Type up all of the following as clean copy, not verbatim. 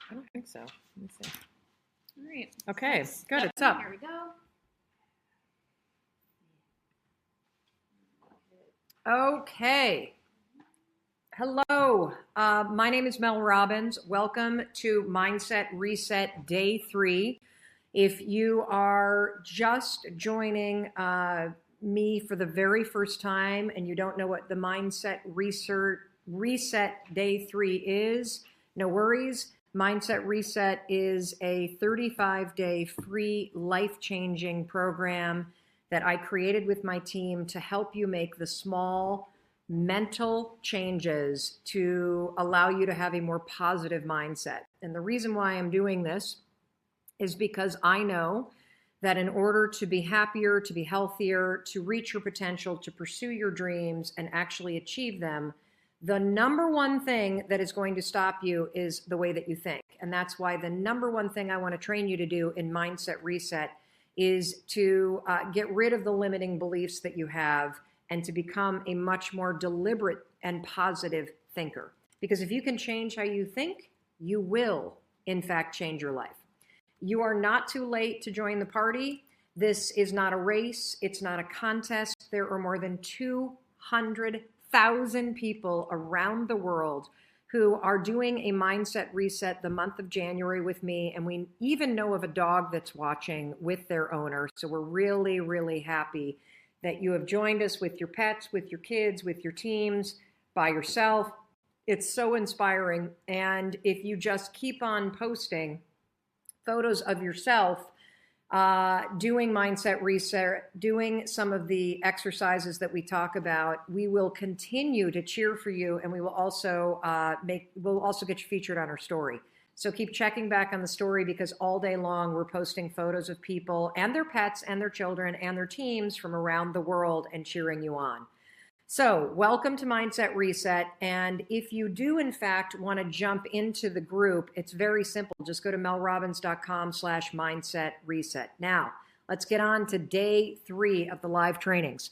I don't think so. Let me see. All right. Okay, good. It's up. Here we go. Okay. Hello. My name is Mel Robbins. Welcome to Mindset Reset Day 3. If you are just joining me for the very first time and you don't know what the Mindset Reset Day 3 is, no worries. Mindset Reset is a 35-day free life-changing program that I created with my team to help you make the small mental changes to allow you to have a more positive mindset. And the reason why I'm doing this is because I know that in order to be happier, to be healthier, to reach your potential, to pursue your dreams and actually achieve them, the number one thing that is going to stop you is the way that you think. And that's why the number one thing I want to train you to do in Mindset Reset is to get rid of the limiting beliefs that you have and to become a much more deliberate and positive thinker. Because if you can change how you think, you will, in fact, change your life. You are not too late to join the party. This is not a race. It's not a contest. There are more than 200,000 people around the world who are doing a mindset reset the month of January with me. And we even know of a dog that's watching with their owner. So we're really, really happy that you have joined us with your pets, with your kids, with your teams, by yourself. It's so inspiring. And if you just keep on posting photos of yourself doing mindset reset, doing some of the exercises that we talk about, we will continue to cheer for you, and we will also get you featured on our story. So keep checking back on the story, because all day long we're posting photos of people and their pets and their children and their teams from around the world and cheering you on. So welcome to Mindset Reset. And if you do, in fact, want to jump into the group, it's very simple. Just go to melrobbins.com/mindset reset. Now, let's get on to day 3 of the live trainings.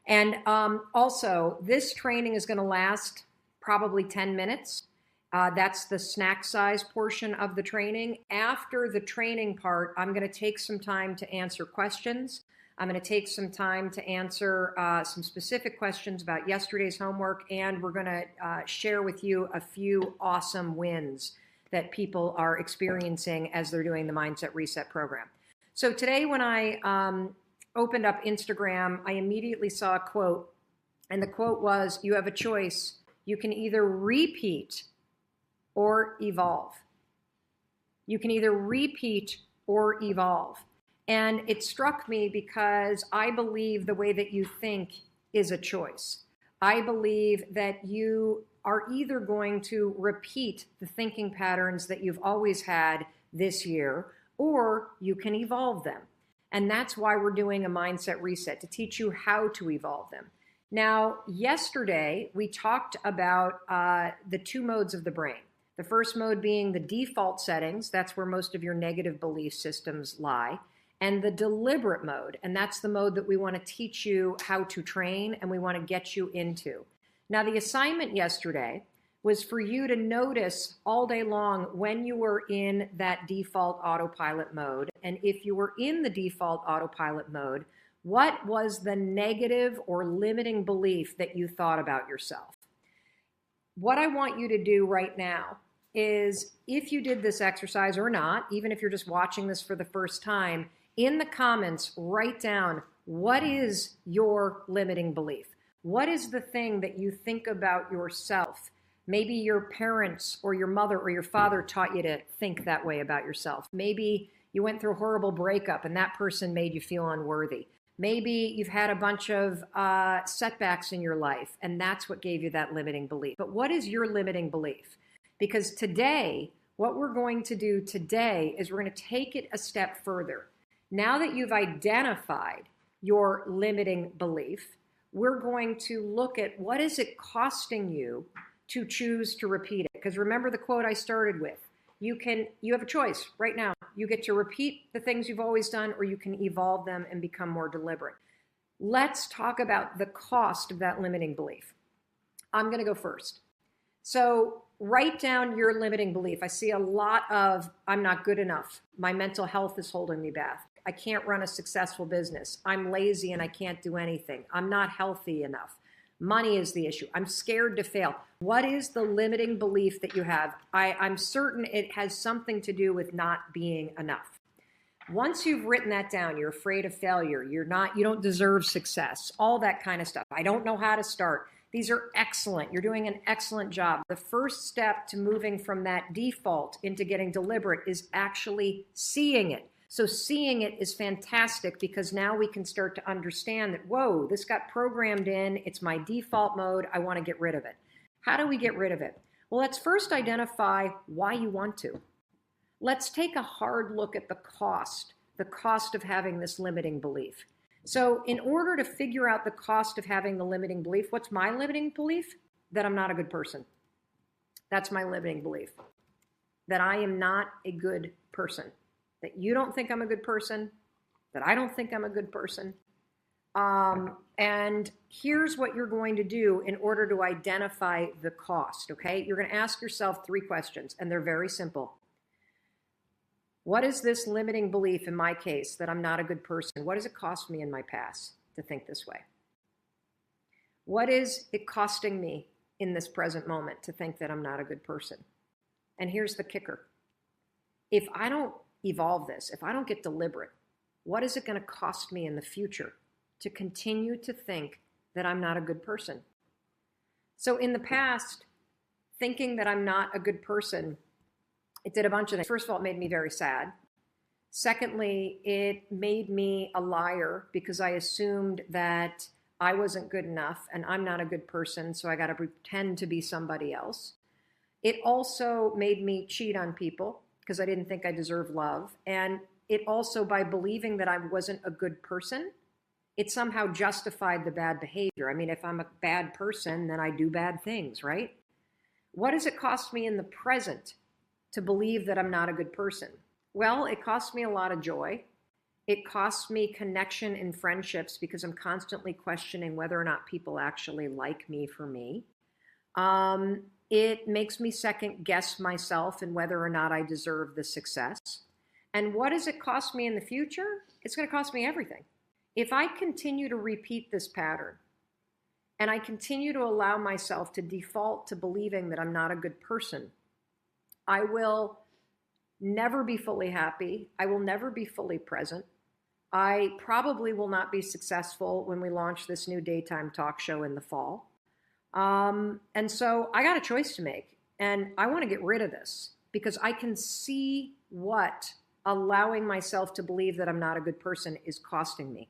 And also, this training is going to last probably 10 minutes. That's the snack size portion of the training. After the training part, I'm going to take some time to answer questions. I'm going to take some time to answer some specific questions about yesterday's homework, and we're going to share with you a few awesome wins that people are experiencing as they're doing the Mindset Reset program. So today when I opened up Instagram, I immediately saw a quote, and the quote was, "You have a choice. You can either repeat or evolve." You can either repeat or evolve. And it struck me because I believe the way that you think is a choice. I believe that you are either going to repeat the thinking patterns that you've always had this year, or you can evolve them. And that's why we're doing a mindset reset, to teach you how to evolve them. Now, yesterday, we talked about the 2 modes of the brain. The first mode being the default settings. That's where most of your negative belief systems lie. And the deliberate mode. And that's the mode that we want to teach you how to train and we want to get you into. Now, the assignment yesterday was for you to notice all day long when you were in that default autopilot mode. And if you were in the default autopilot mode, what was the negative or limiting belief that you thought about yourself? What I want you to do right now is, if you did this exercise or not, even if you're just watching this for the first time, in the comments, write down, what is your limiting belief? What is the thing that you think about yourself? Maybe your parents or your mother or your father taught you to think that way about yourself. Maybe you went through a horrible breakup and that person made you feel unworthy. Maybe you've had a bunch of setbacks in your life and that's what gave you that limiting belief. But what is your limiting belief? Because today, what we're going to do today is we're going to take it a step further. Now that you've identified your limiting belief, we're going to look at what is it costing you to choose to repeat it. Because remember the quote I started with, you have a choice right now. You get to repeat the things you've always done, or you can evolve them and become more deliberate. Let's talk about the cost of that limiting belief. I'm going to go first. So write down your limiting belief. I see a lot of, I'm not good enough. My mental health is holding me back. I can't run a successful business. I'm lazy and I can't do anything. I'm not healthy enough. Money is the issue. I'm scared to fail. What is the limiting belief that you have? I'm certain it has something to do with not being enough. Once you've written that down, you're afraid of failure. You don't deserve success, all that kind of stuff. I don't know how to start. These are excellent. You're doing an excellent job. The first step to moving from that default into getting deliberate is actually seeing it. So seeing it is fantastic because now we can start to understand that, whoa, this got programmed in. It's my default mode. I want to get rid of it. How do we get rid of it? Well, let's first identify why you want to. Let's take a hard look at the cost of having this limiting belief. So in order to figure out the cost of having the limiting belief, what's my limiting belief? That I'm not a good person. That's my limiting belief. That I am not a good person. That you don't think I'm a good person. That I don't think I'm a good person. And here's what you're going to do in order to identify the cost, okay? You're going to ask yourself 3 questions, and they're very simple. What is this limiting belief in my case that I'm not a good person? What does it cost me in my past to think this way? What is it costing me in this present moment to think that I'm not a good person? And here's the kicker. If I don't evolve this, if I don't get deliberate, what is it going to cost me in the future to continue to think that I'm not a good person? So in the past, thinking that I'm not a good person, it did a bunch of things. First of all, it made me very sad. Secondly, it made me a liar because I assumed that I wasn't good enough and I'm not a good person, so I got to pretend to be somebody else. It also made me cheat on people because I didn't think I deserved love. And it also, by believing that I wasn't a good person, it somehow justified the bad behavior. I mean, if I'm a bad person, then I do bad things, right? What does it cost me in the present to believe that I'm not a good person? Well, it costs me a lot of joy. It costs me connection in friendships because I'm constantly questioning whether or not people actually like me for me. It makes me second guess myself and whether or not I deserve the success. And what does it cost me in the future? It's going to cost me everything. If I continue to repeat this pattern and I continue to allow myself to default to believing that I'm not a good person, I will never be fully happy. I will never be fully present. I probably will not be successful when we launch this new daytime talk show in the fall. And so I got a choice to make, and I want to get rid of this because I can see what allowing myself to believe that I'm not a good person is costing me.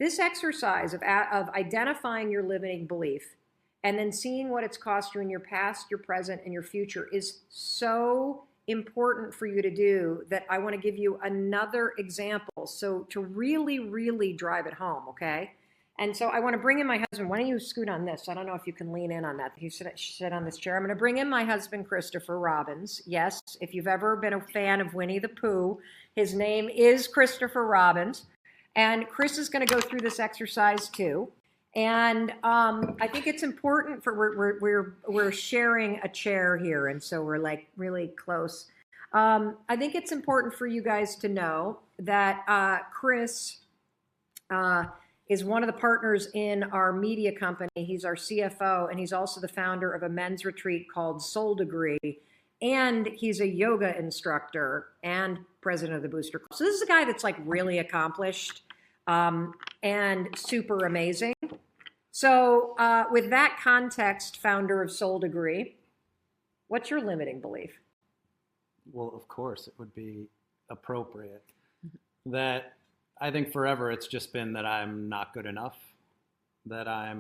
This exercise of identifying your limiting belief and then seeing what it's cost you in your past, your present, and your future is so important for you to do that I want to give you another example. So to really, really drive it home, okay? And so I want to bring in my husband. Why don't you scoot on this? I don't know if you can lean in on that. He should sit on this chair. I'm going to bring in my husband, Christopher Robbins. Yes, if you've ever been a fan of Winnie the Pooh, his name is Christopher Robbins. And Chris is going to go through this exercise too. And I think it's important for we're sharing a chair here, and so we're like really close. I think it's important for you guys to know that Chris is one of the partners in our media company. He's our CFO, and he's also the founder of a men's retreat called Soul Degree. And he's a yoga instructor and president of the Booster Club. So this is a guy that's like really accomplished and super amazing. So with that context, founder of Soul Degree, what's your limiting belief? Well, of course, it would be appropriate that I think forever it's just been that I'm not good enough, I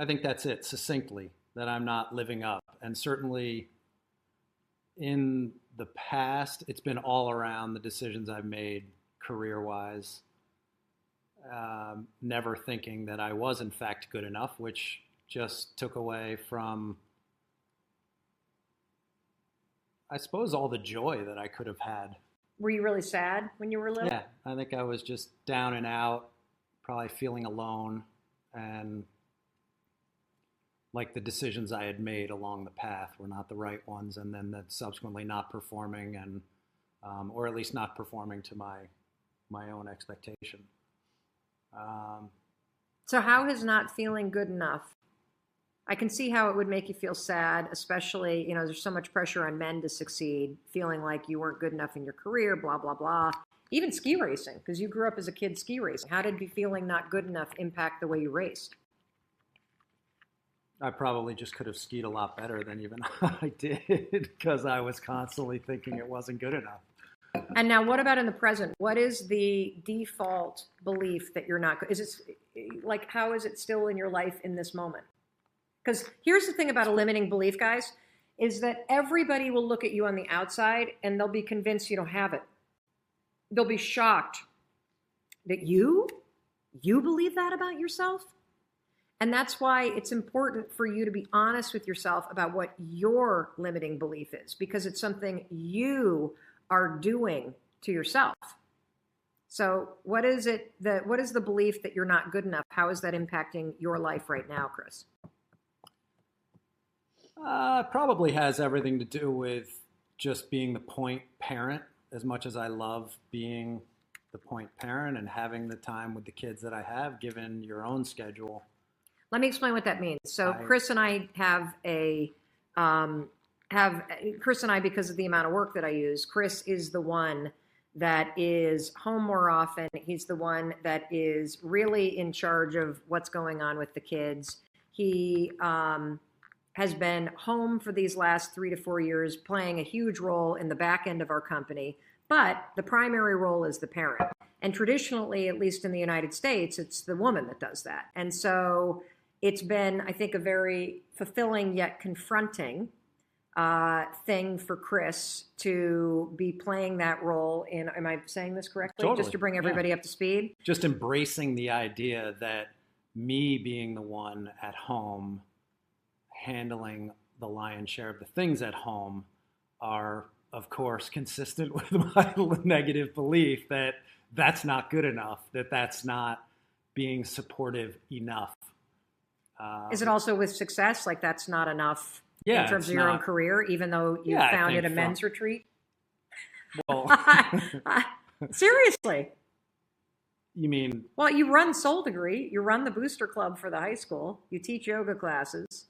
think that's it, succinctly, that I'm not living up. And certainly in the past, it's been all around the decisions I've made career-wise, never thinking that I was in fact good enough, which just took away from, I suppose, all the joy that I could have had. Were you really sad when you were little? Yeah, I think I was just down and out, probably feeling alone, and like the decisions I had made along the path were not the right ones, and then that subsequently not performing, and or at least not performing to my own expectation. So how has not feeling good enough? I can see how it would make you feel sad, especially, there's so much pressure on men to succeed, feeling like you weren't good enough in your career, blah, blah, blah. Even ski racing, because you grew up as a kid ski racing. How did feeling not good enough impact the way you raced? I probably just could have skied a lot better than even I did, because I was constantly thinking it wasn't good enough. And now what about in the present? What is the default belief that you're not good? Is it like, how is it still in your life in this moment? Because here's the thing about a limiting belief, guys, is that everybody will look at you on the outside and they'll be convinced you don't have it. They'll be shocked that you believe that about yourself. And that's why it's important for you to be honest with yourself about what your limiting belief is, because it's something you are doing to yourself. So what is the belief that you're not good enough? How is that impacting your life right now, Chris? Probably has everything to do with just being the point parent. As much as I love being the point parent and having the time with the kids that I have, given your own schedule. Let me explain what that means. So Chris and I Chris and I, because of the amount of work that I use, Chris is the one that is home more often. He's the one that is really in charge of what's going on with the kids. He has been home for these last 3 to 4 years, playing a huge role in the back end of our company. But the primary role is the parent. And traditionally, at least in the United States, it's the woman that does that. And so it's been, I think, a very fulfilling yet confronting thing for Chris to be playing that role in, am I saying this correctly? Totally. Just to bring everybody up to speed? Just embracing the idea that me being the one at home handling the lion's share of the things at home are, of course, consistent with my negative belief that that's not good enough, that that's not being supportive enough. Is it also with success? Like that's not enough in terms of your own career, even though you founded a men's retreat? Well, seriously. You mean? Well, you run Soul Degree, you run the Booster Club for the high school, you teach yoga classes,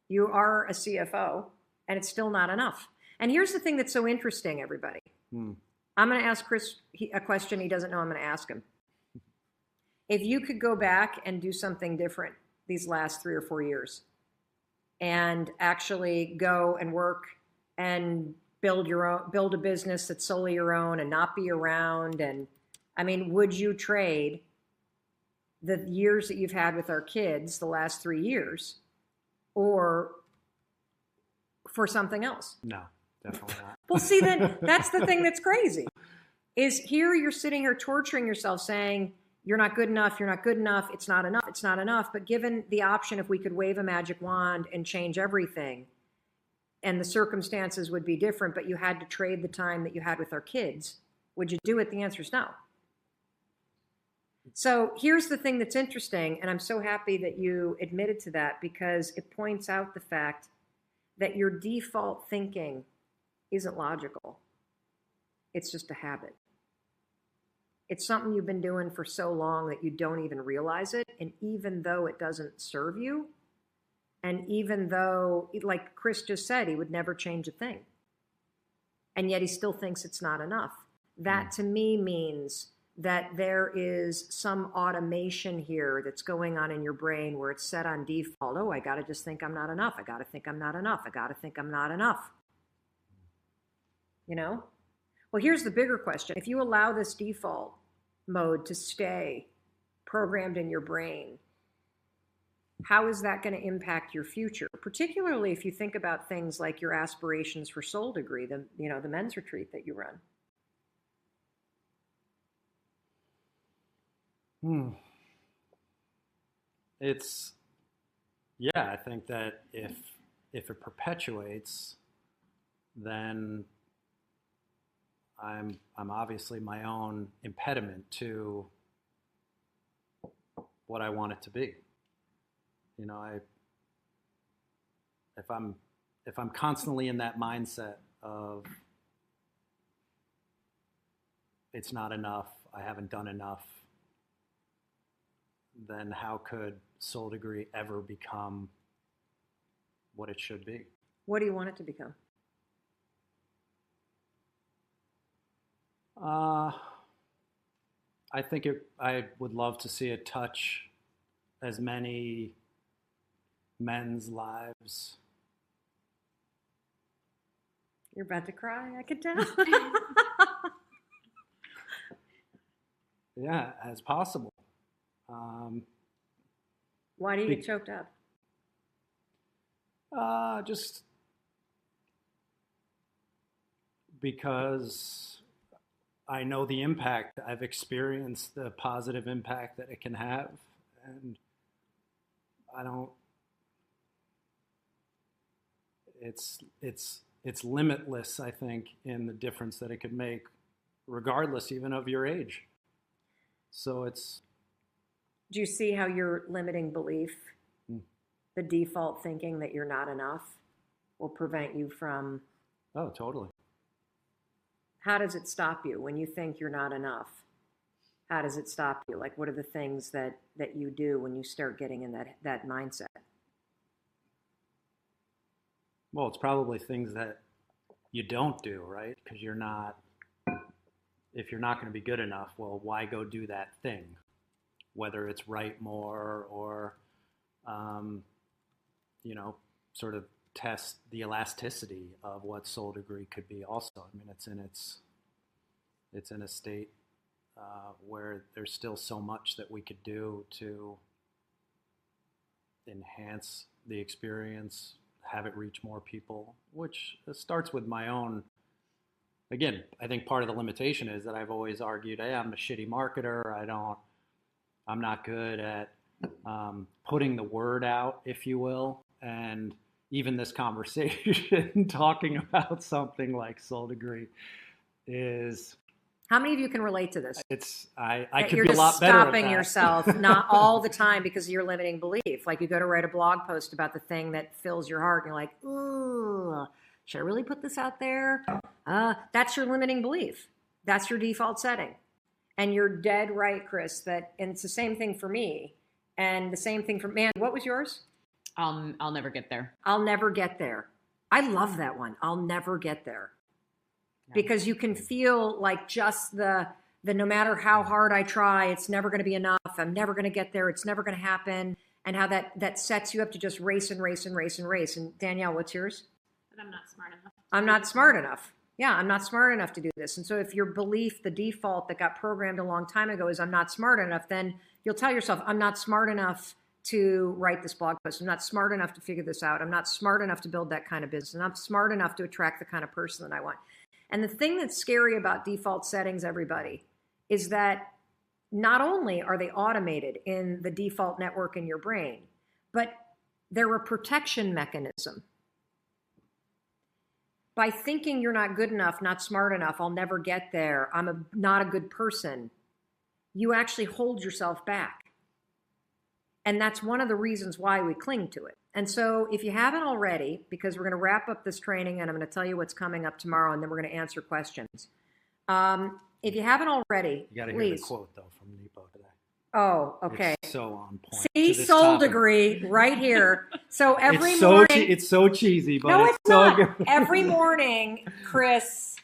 you are a CFO, and it's still not enough. And here's the thing that's so interesting, everybody. I'm going to ask Chris a question he doesn't know I'm going to ask him. If you could go back and do something different these last 3 or 4 years and actually go and work and build a business that's solely your own and not be around, and I mean, would you trade the years that you've had with our kids the last 3 years or for something else? No, definitely not. Well, see, then that's the thing that's crazy. Is here you're sitting here torturing yourself saying, you're not good enough, it's not enough. But given the option, if we could wave a magic wand and change everything, and the circumstances would be different, but you had to trade the time that you had with our kids, would you do it? The answer is no. So here's the thing that's interesting, and I'm so happy that you admitted to that, because it points out the fact that your default thinking isn't logical. It's just a habit. It's something you've been doing for so long that you don't even realize it. And even though it doesn't serve you, and even though, like Chris just said, he would never change a thing, and yet he still thinks it's not enough. That to me means that there is some automation here that's going on in your brain where it's set on default. Oh, I got to just think I'm not enough. I got to think I'm not enough. I got to think I'm not enough. You know? Well, here's the bigger question. If you allow this default mode to stay programmed in your brain, how is that going to impact your future? Particularly if you think about things like your aspirations for Soul Degree, the men's retreat that you run. I think that if it perpetuates, then I'm obviously my own impediment to what I want it to be. if I'm constantly in that mindset of it's not enough, I haven't done enough, then how could Soul Degree ever become what it should be? What do you want it to become? I think I would love to see it touch as many men's lives. You're about to cry, I could tell. Yeah, as possible. Why do you get choked up? Just because I know the impact. I've experienced the positive impact that it can have, and it's limitless, I think, in the difference that it could make, regardless even of your age. So do you see how your limiting belief, the default thinking that you're not enough, will prevent you from? Oh, totally. How does it stop you when you think you're not enough? How does it stop you? Like, what are the things that you do when you start getting in that mindset? Well, it's probably things that you don't do, right? Because if you're not going to be good enough, well, why go do that thing? Whether it's write more or, sort of test the elasticity of what Soul Degree could be also. I mean, it's in a state where there's still so much that we could do to enhance the experience, have it reach more people, which starts with my own. Again, I think part of the limitation is that I've always argued, hey, I'm a shitty marketer. I'm not good at putting the word out, if you will. And even this conversation, talking about something like Soul Degree is. How many of you can relate to this? I could be a lot better at that. You're stopping yourself, not all the time because of your limiting belief. Like you go to write a blog post about the thing that fills your heart and you're like, ooh, should I really put this out there? That's your limiting belief. That's your default setting. And you're dead right, Chris, and it's the same thing for me. And the same thing for, man, what was yours? I'll never get there. I'll never get there. I love that one. I'll never get there. No. Because you can feel like just the no matter how hard I try, it's never going to be enough. I'm never going to get there. It's never going to happen. And how that sets you up to just race and race and race and race. And Danielle, what's yours? That I'm not smart enough. I'm not smart enough. Yeah, I'm not smart enough to do this. And so if your belief, the default that got programmed a long time ago is I'm not smart enough, then you'll tell yourself, I'm not smart enough to write this blog post. I'm not smart enough to figure this out. I'm not smart enough to build that kind of business. I'm not smart enough to attract the kind of person that I want. And the thing that's scary about default settings, everybody, is that not only are they automated in the default network in your brain, but they're a protection mechanism. By thinking you're not good enough, not smart enough, I'll never get there, not a good person, you actually hold yourself back. And that's one of the reasons why we cling to it. And so if you haven't already, because we're going to wrap up this training and I'm going to tell you what's coming up tomorrow and then we're going to answer questions. If you haven't already, you got to please. Hear the quote, though, from Nepo today. Oh, okay. It's so on point. See, Soul topic. Degree right here. So every morning. It's so cheesy, but no, it's not. so good. Every morning, Chris,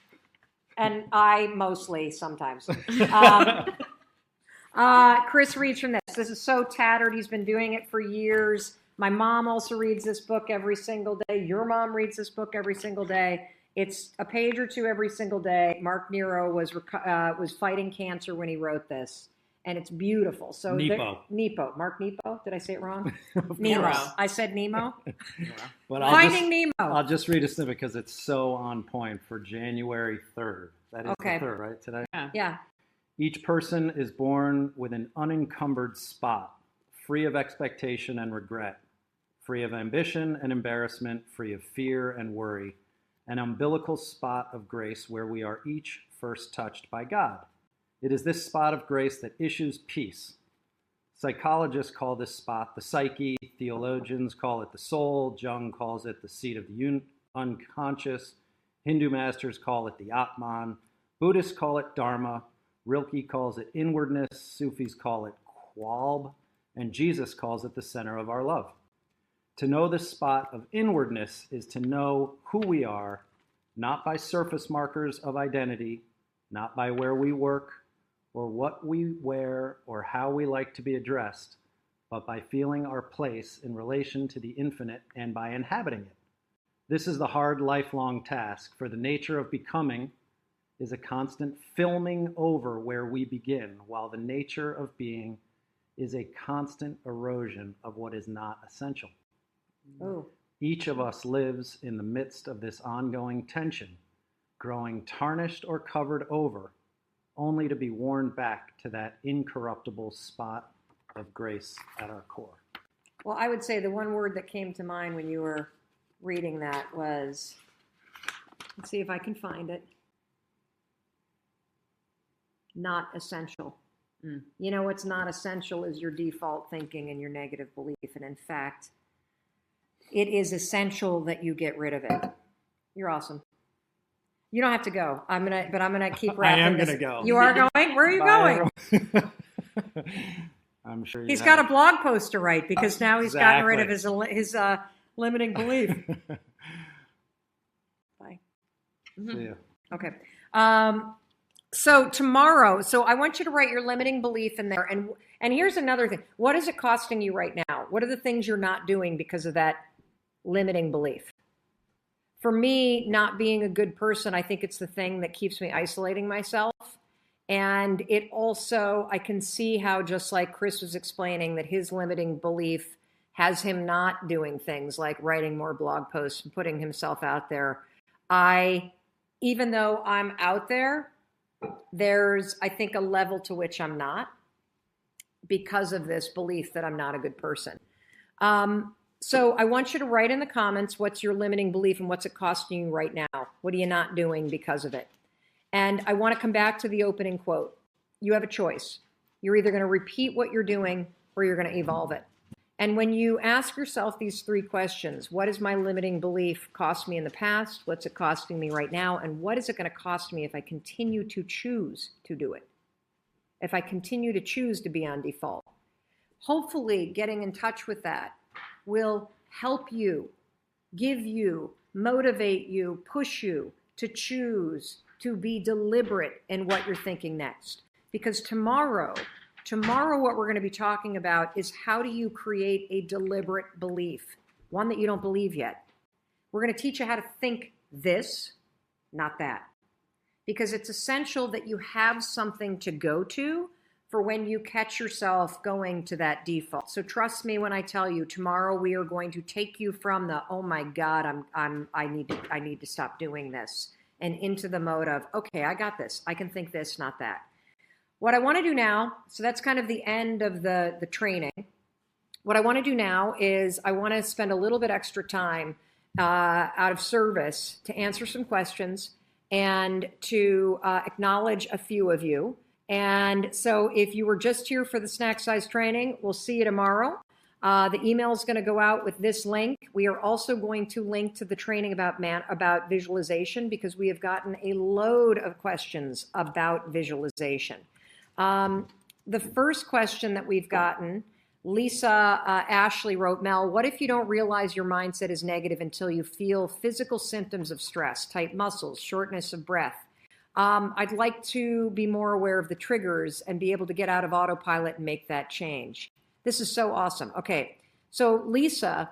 and I mostly sometimes, Chris reads from this. This is so tattered. He's been doing it for years. My mom also reads this book every single day. Your mom reads this book every single day. It's a page or two every single day. Mark Nero was fighting cancer when he wrote this. And it's beautiful. So Nepo. Mark Nepo. Did I say it wrong? Nemo. I said Nemo. But Finding Nemo. I'll just read a snippet because it's so on point for January 3rd. That is okay. the 3rd, right? Today? Yeah. Each person is born with an unencumbered spot, free of expectation and regret, free of ambition and embarrassment, free of fear and worry, an umbilical spot of grace where we are each first touched by God. It is this spot of grace that issues peace. Psychologists call this spot the psyche, theologians call it the soul. Jung calls it the seat of the unconscious. Hindu masters call it the Atman. Buddhists call it Dharma. Rilke calls it inwardness. Sufis call it Qualb. And Jesus calls it the center of our love. To know the spot of inwardness is to know who we are, not by surface markers of identity, not by where we work, or what we wear, or how we like to be addressed, but by feeling our place in relation to the infinite and by inhabiting it. This is the hard, lifelong task, for the nature of becoming is a constant filming over where we begin, while the nature of being is a constant erosion of what is not essential. Oh. Each of us lives in the midst of this ongoing tension, growing tarnished or covered over, only to be worn back to that incorruptible spot of grace at our core. Well, I would say the one word that came to mind when you were reading that was, let's see if I can find it, not essential. You know, what's not essential is your default thinking and your negative belief. And in fact, it is essential that you get rid of it. You're awesome. You don't have to go. I'm gonna keep wrapping. I am gonna go. You are going? Where are you going? I'm sure He's got a blog post to write because now he's gotten rid of his limiting belief. Bye. See ya. Okay. So tomorrow, I want you to write your limiting belief in there. And here's another thing. What is it costing you right now? What are the things you're not doing because of that limiting belief? For me, not being a good person, I think it's the thing that keeps me isolating myself. And it also, I can see how, just like Chris was explaining, that his limiting belief has him not doing things like writing more blog posts and putting himself out there. Even though I'm out there, there's, I think, a level to which I'm not because of this belief that I'm not a good person. So I want you to write in the comments, what's your limiting belief and what's it costing you right now? What are you not doing because of it? And I want to come back to the opening quote. You have a choice. You're either going to repeat what you're doing or you're going to evolve it. And when you ask yourself these three questions, what is my limiting belief cost me in the past? What's it costing me right now? And what is it going to cost me if I continue to choose to do it? If I continue to choose to be on default? Hopefully getting in touch with that will help you, give you, motivate you, push you to choose to be deliberate in what you're thinking next. Because tomorrow what we're going to be talking about is how do you create a deliberate belief, one that you don't believe yet. We're going to teach you how to think this, not that. Because it's essential that you have something to go to for when you catch yourself going to that default. So trust me when I tell you, tomorrow we are going to take you from the, oh my God, I need to stop doing this, and into the mode of, okay, I got this. I can think this, not that. What I want to do now, so that's kind of the end of the training. What I want to do now is I want to spend a little bit extra time out of service to answer some questions and to acknowledge a few of you. And so if you were just here for the snack size training, we'll see you tomorrow. The email is going to go out with this link. We are also going to link to the training about visualization because we have gotten a load of questions about visualization. The first question that we've gotten, Lisa Ashley wrote, Mel, what if you don't realize your mindset is negative until you feel physical symptoms of stress, tight muscles, shortness of breath? I'd like to be more aware of the triggers and be able to get out of autopilot and make that change. This is so awesome. Okay, so Lisa,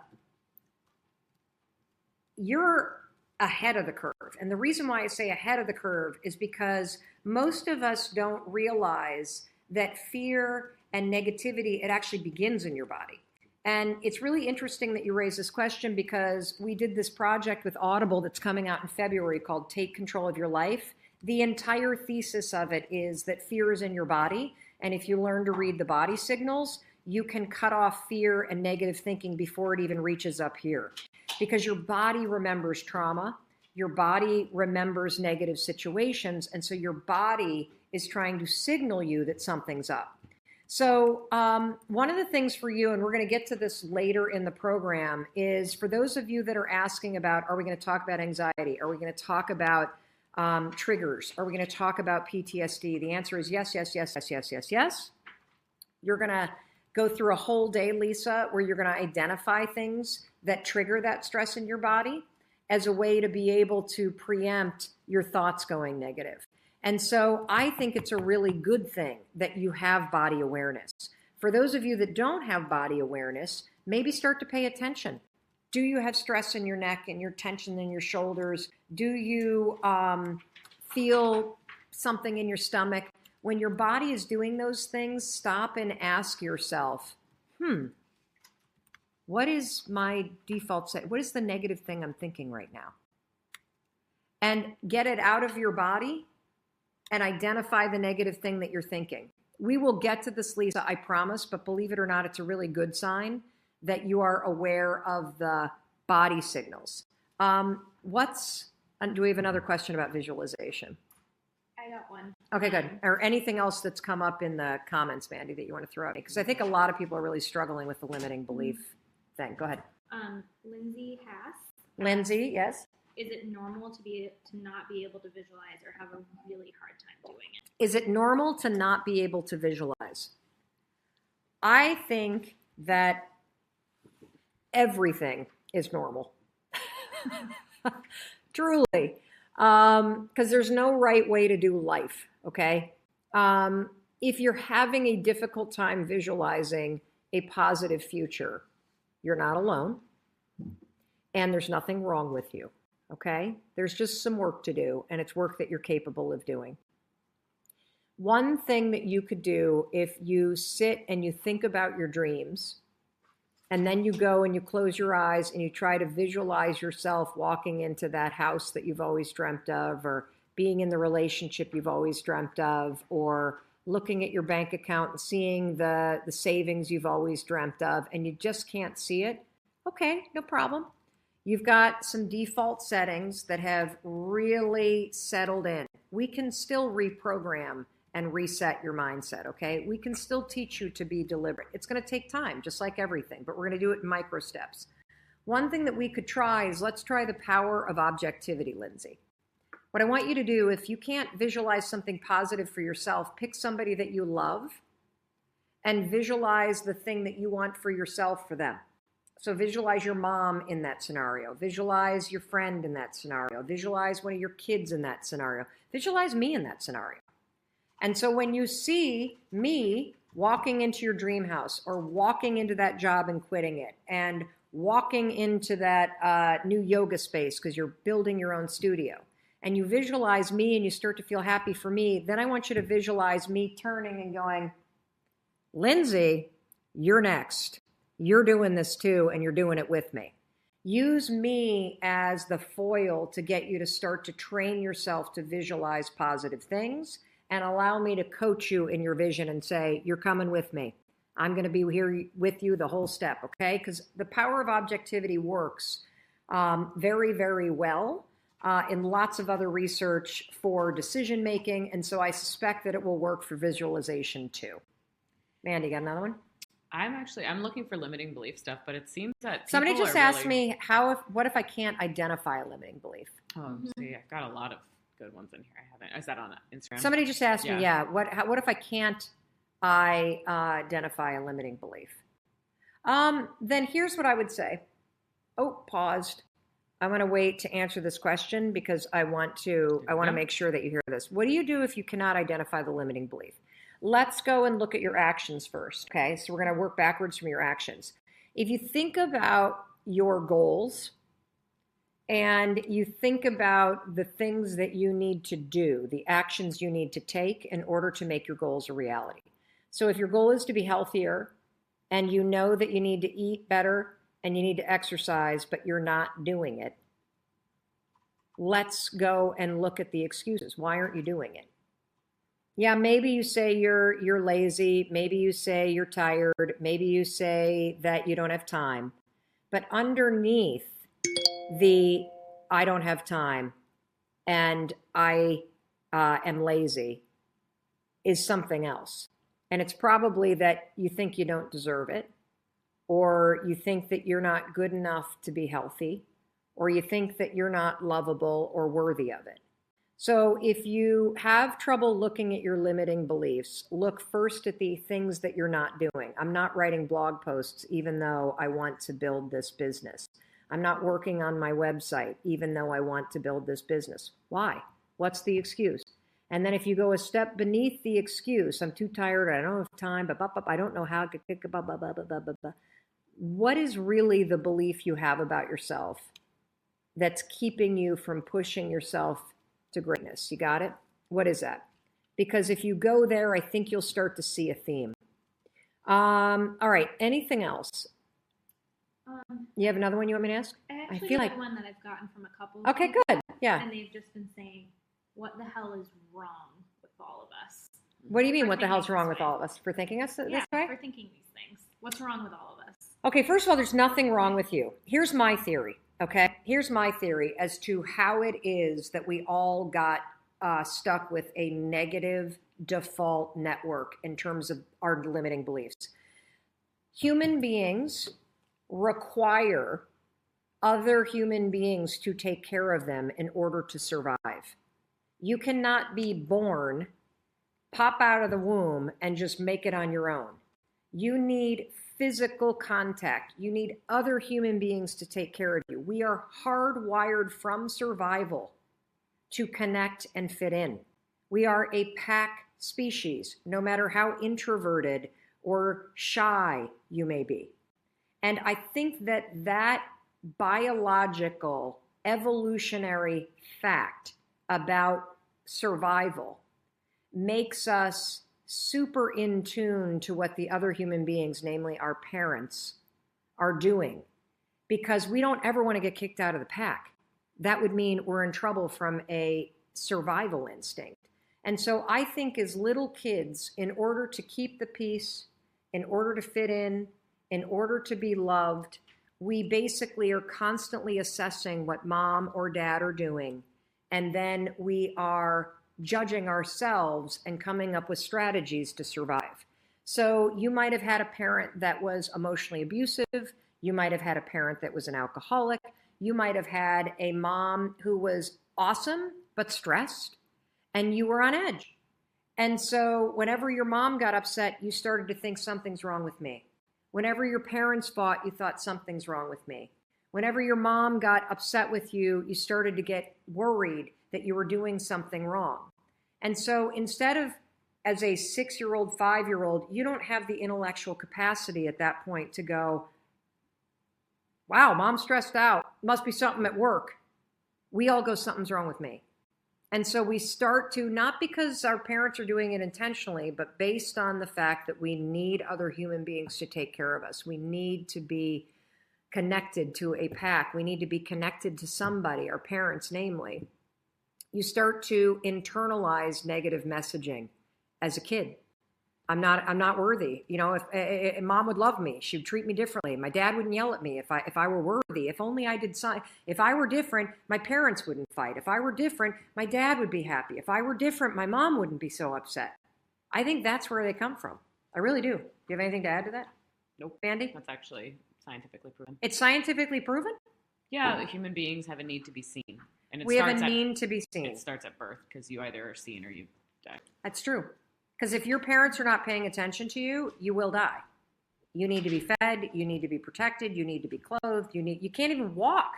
you're ahead of the curve. And the reason why I say ahead of the curve is because most of us don't realize that fear and negativity, it actually begins in your body. And it's really interesting that you raise this question because we did this project with Audible that's coming out in February called Take Control of Your Life. The entire thesis of it is that fear is in your body. And if you learn to read the body signals, you can cut off fear and negative thinking before it even reaches up here. Because your body remembers trauma, your body remembers negative situations, and so your body is trying to signal you that something's up. So one of the things for you, and we're going to get to this later in the program, is for those of you that are asking about, are we going to talk about anxiety? Are we going to talk about triggers? Are we going to talk about PTSD? The answer is yes, yes, yes, yes, yes, yes, yes. You're going to go through a whole day, Lisa, where you're going to identify things that trigger that stress in your body as a way to be able to preempt your thoughts going negative. And so I think it's a really good thing that you have body awareness. For those of you that don't have body awareness, maybe start to pay attention. Do you have stress in your neck and your tension in your shoulders? Do you feel something in your stomach? When your body is doing those things, stop and ask yourself, what is my default set? What is the negative thing I'm thinking right now? And get it out of your body and identify the negative thing that you're thinking. We will get to this, Lisa, I promise, but believe it or not, it's a really good sign that you are aware of the body signals. Do we have another question about visualization? I got one. Okay, good. Or anything else that's come up in the comments, Mandy, that you want to throw at me? Because I think a lot of people are really struggling with the limiting belief thing. Go ahead. Lindsay Haas. Lindsay, yes? Is it normal to not be able to visualize or have a really hard time doing it? Is it normal to not be able to visualize? I think that everything is normal. Truly. Because there's no right way to do life, okay? If you're having a difficult time visualizing a positive future, you're not alone, and there's nothing wrong with you, okay? There's just some work to do, and it's work that you're capable of doing. One thing that you could do if you sit and you think about your dreams, and then you go and you close your eyes and you try to visualize yourself walking into that house that you've always dreamt of, or being in the relationship you've always dreamt of, or looking at your bank account and seeing the savings you've always dreamt of, and you just can't see it. Okay, no problem. You've got some default settings that have really settled in. We can still reprogram and reset your mindset, okay? We can still teach you to be deliberate. It's going to take time, just like everything, but we're going to do it in micro steps. One thing that we could try is, let's try the power of objectivity, Lindsay. What I want you to do, if you can't visualize something positive for yourself, pick somebody that you love and visualize the thing that you want for yourself for them. So visualize your mom in that scenario. Visualize your friend in that scenario. Visualize one of your kids in that scenario. Visualize me in that scenario. And so when you see me walking into your dream house, or walking into that job and quitting it, and walking into that new yoga space because you're building your own studio, and you visualize me and you start to feel happy for me, then I want you to visualize me turning and going, Lindsay, you're next. You're doing this too, and you're doing it with me. Use me as the foil to get you to start to train yourself to visualize positive things, and allow me to coach you in your vision and say, you're coming with me. I'm going to be here with you the whole step, okay? Because the power of objectivity works very, very well in lots of other research for decision making, and so I suspect that it will work for visualization too. Mandy, got another one? I'm looking for limiting belief stuff, but it seems that somebody just asked me, what if I can't identify a limiting belief? Oh, see, I've got a lot of good ones in here. I haven't. Is that on Instagram? Somebody just asked me, what if I can't identify a limiting belief? Then here's what I would say. Oh, paused. I'm going to wait to answer this question because I want to make sure that you hear this. What do you do if you cannot identify the limiting belief? Let's go and look at your actions first. Okay, so we're going to work backwards from your actions. If you think about your goals and you think about the things that you need to do, the actions you need to take in order to make your goals a reality. So if your goal is to be healthier and you know that you need to eat better and you need to exercise, but you're not doing it, let's go and look at the excuses. Why aren't you doing it? Yeah, maybe you say you're lazy. Maybe you say you're tired. Maybe you say that you don't have time. But underneath the I don't have time and I am lazy is something else. And it's probably that you think you don't deserve it, or you think that you're not good enough to be healthy, or you think that you're not lovable or worthy of it. So if you have trouble looking at your limiting beliefs, look first at the things that you're not doing. I'm not writing blog posts even though I want to build this business. I'm not working on my website even though I want to build this business. Why? What's the excuse? And then if you go a step beneath the excuse, I'm too tired, I don't have time, I don't know how, what is really the belief you have about yourself that's keeping you from pushing yourself to greatness? You got it? What is that? Because if you go there, I think you'll start to see a theme. All right. Anything else? You have another one you want me to ask? I feel like one that I've gotten from a couple. Okay, people, good. Yeah. And they've just been saying, "What the hell is wrong with all of us?" What do you mean? What the thinking hell's wrong this with way. all of us for thinking us this Yeah, way? for thinking these things. What's wrong with all of us? Okay, first of all, there's nothing wrong with you. Here's my theory, okay? Here's my theory as to how it is that we all got stuck with a negative default network in terms of our limiting beliefs. Human beings require other human beings to take care of them in order to survive. You cannot be born, pop out of the womb, and just make it on your own. You need physical contact. You need other human beings to take care of you. We are hardwired from survival to connect and fit in. We are a pack species, no matter how introverted or shy you may be. And I think that that biological, evolutionary fact about survival makes us super in tune to what the other human beings, namely our parents, are doing, because we don't ever want to get kicked out of the pack. That would mean we're in trouble from a survival instinct. And so I think as little kids, in order to keep the peace, in order to fit in order to be loved, we basically are constantly assessing what mom or dad are doing. And then we are judging ourselves and coming up with strategies to survive. So you might have had a parent that was emotionally abusive. You might have had a parent that was an alcoholic. You might have had a mom who was awesome but stressed, and you were on edge. And so whenever your mom got upset, you started to think something's wrong with me. Whenever your parents fought, you thought something's wrong with me. Whenever your mom got upset with you, you started to get worried that you were doing something wrong. And so instead of, as a 6-year-old, 5-year-old, you don't have the intellectual capacity at that point to go, wow, mom's stressed out. Must be something at work. We all go, something's wrong with me. And so we start to, not because our parents are doing it intentionally, but based on the fact that we need other human beings to take care of us. We need to be connected to a pack. We need to be connected to somebody, our parents, namely. You start to internalize negative messaging as a kid. I'm not worthy. You know, if mom would love me, she'd treat me differently. My dad wouldn't yell at me if I were worthy. If only I did something. If I were different, my parents wouldn't fight. If I were different, my dad would be happy. If I were different, my mom wouldn't be so upset. I think that's where they come from. I really do. Do you have anything to add to that? Nope. Andy? That's actually scientifically proven. It's scientifically proven? Yeah, human beings have a need to be seen. And We have a need to be seen. It starts at birth because you either are seen or you die. That's true. Because if your parents are not paying attention to you, you will die. You need to be fed. You need to be protected. You need to be clothed. You can't even walk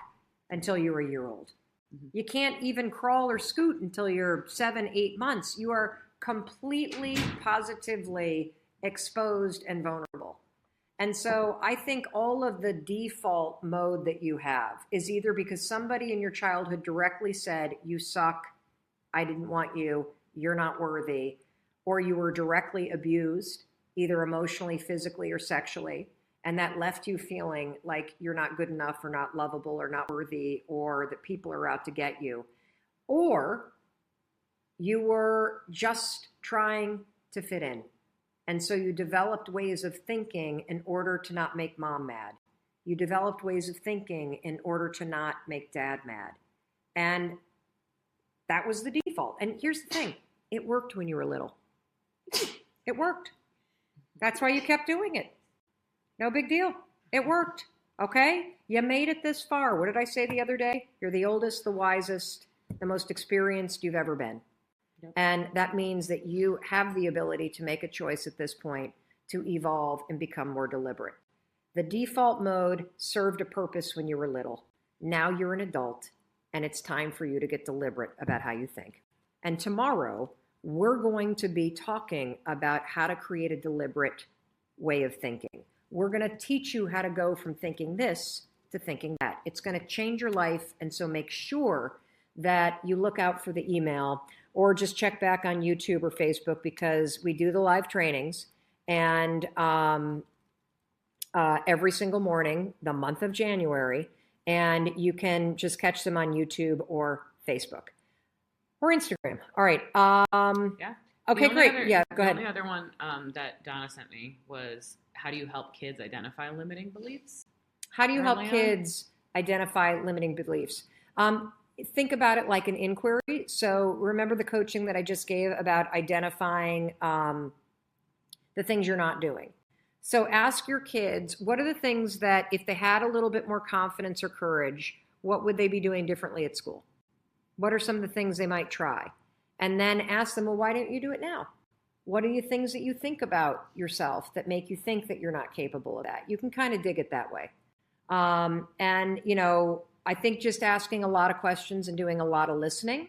until you're a year old. Mm-hmm. You can't even crawl or scoot until you're 7, 8 months. You are completely, positively exposed and vulnerable. And so I think all of the default mode that you have is either because somebody in your childhood directly said, you suck, I didn't want you, you're not worthy, or you were directly abused, either emotionally, physically, or sexually, and that left you feeling like you're not good enough or not lovable or not worthy or that people are out to get you. Or you were just trying to fit in. And so you developed ways of thinking in order to not make mom mad. You developed ways of thinking in order to not make dad mad. And that was the default. And here's the thing. It worked when you were little. It worked. That's why you kept doing it. No big deal. It worked. Okay? You made it this far. What did I say the other day? You're the oldest, the wisest, the most experienced you've ever been. Yep. And that means that you have the ability to make a choice at this point to evolve and become more deliberate. The default mode served a purpose when you were little. Now you're an adult, and it's time for you to get deliberate about how you think. And tomorrow, we're going to be talking about how to create a deliberate way of thinking. We're going to teach you how to go from thinking this to thinking that. It's going to change your life, and so make sure that you look out for the email or just check back on YouTube or Facebook, because we do the live trainings, and every single morning, the month of January, and you can just catch them on YouTube or Facebook or Instagram. All right. Yeah. Okay, great. Yeah, go ahead. The only other one that Donna sent me was, how do you help kids identify limiting beliefs? How do you help Early on? kids identify limiting beliefs? Think about it like an inquiry. So remember the coaching that I just gave about identifying the things you're not doing. So ask your kids, what are the things that if they had a little bit more confidence or courage, what would they be doing differently at school? What are some of the things they might try? And then ask them, well, why don't you do it now? What are the things that you think about yourself that make you think that you're not capable of that? You can kind of dig it that way. And, you know, I think just asking a lot of questions and doing a lot of listening.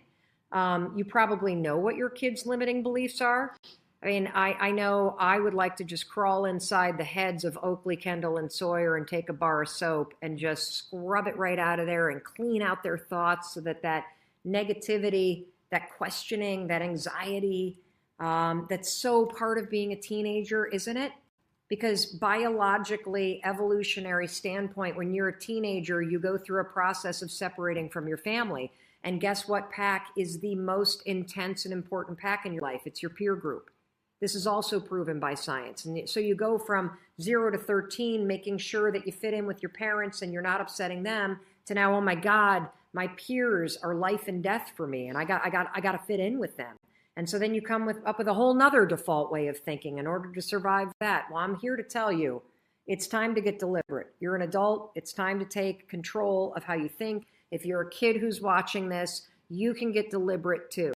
You probably know what your kids' limiting beliefs are. I mean, I know I would like to just crawl inside the heads of Oakley, Kendall, and Sawyer and take a bar of soap and just scrub it right out of there and clean out their thoughts so that that negativity, that questioning, that anxiety, that's so part of being a teenager, isn't it? Because biologically, evolutionary standpoint, when you're a teenager, you go through a process of separating from your family. And guess what pack is the most intense and important pack in your life? It's your peer group. This is also proven by science. And so you go from 0 to 13, making sure that you fit in with your parents and you're not upsetting them, to now, oh my God, my peers are life and death for me, and I got to fit in with them. And so then you come up with a whole nother default way of thinking in order to survive that. Well, I'm here to tell you, it's time to get deliberate. You're an adult. It's time to take control of how you think. If you're a kid who's watching this, you can get deliberate too.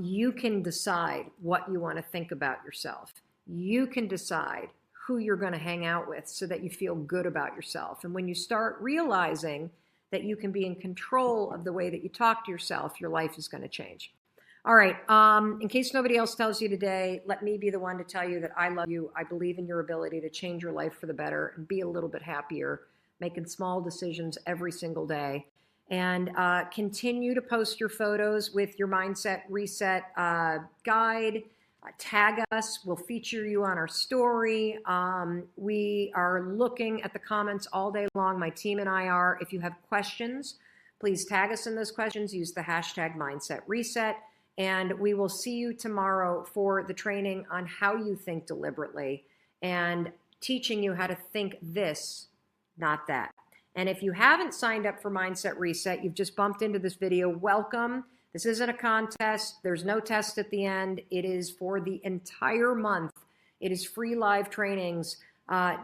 You can decide what you want to think about yourself. You can decide who you're going to hang out with so that you feel good about yourself. And when you start realizing that you can be in control of the way that you talk to yourself, your life is going to change. All right. In case nobody else tells you today, let me be the one to tell you that I love you. I believe in your ability to change your life for the better and be a little bit happier, making small decisions every single day. And continue to post your photos with your Mindset Reset guide. Tag us. We'll feature you on our story. We are looking at the comments all day long. My team and I are. If you have questions, please tag us in those questions. Use the hashtag Mindset Reset. And we will see you tomorrow for the training on how you think deliberately and teaching you how to think this, not that. And if you haven't signed up for Mindset Reset, you've just bumped into this video, welcome. This isn't a contest. There's no test at the end. It is for the entire month. It is free live trainings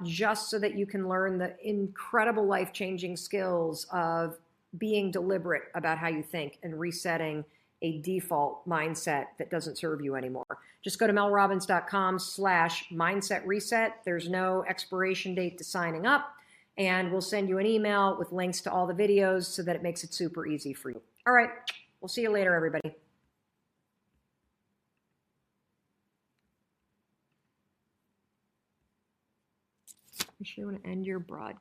just so that you can learn the incredible life-changing skills of being deliberate about how you think and resetting a default mindset that doesn't serve you anymore. Just go to melrobbins.com/mindset reset. There's no expiration date to signing up. And we'll send you an email with links to all the videos so that it makes it super easy for you. All right. We'll see you later, everybody. You sure want to end your broadcast?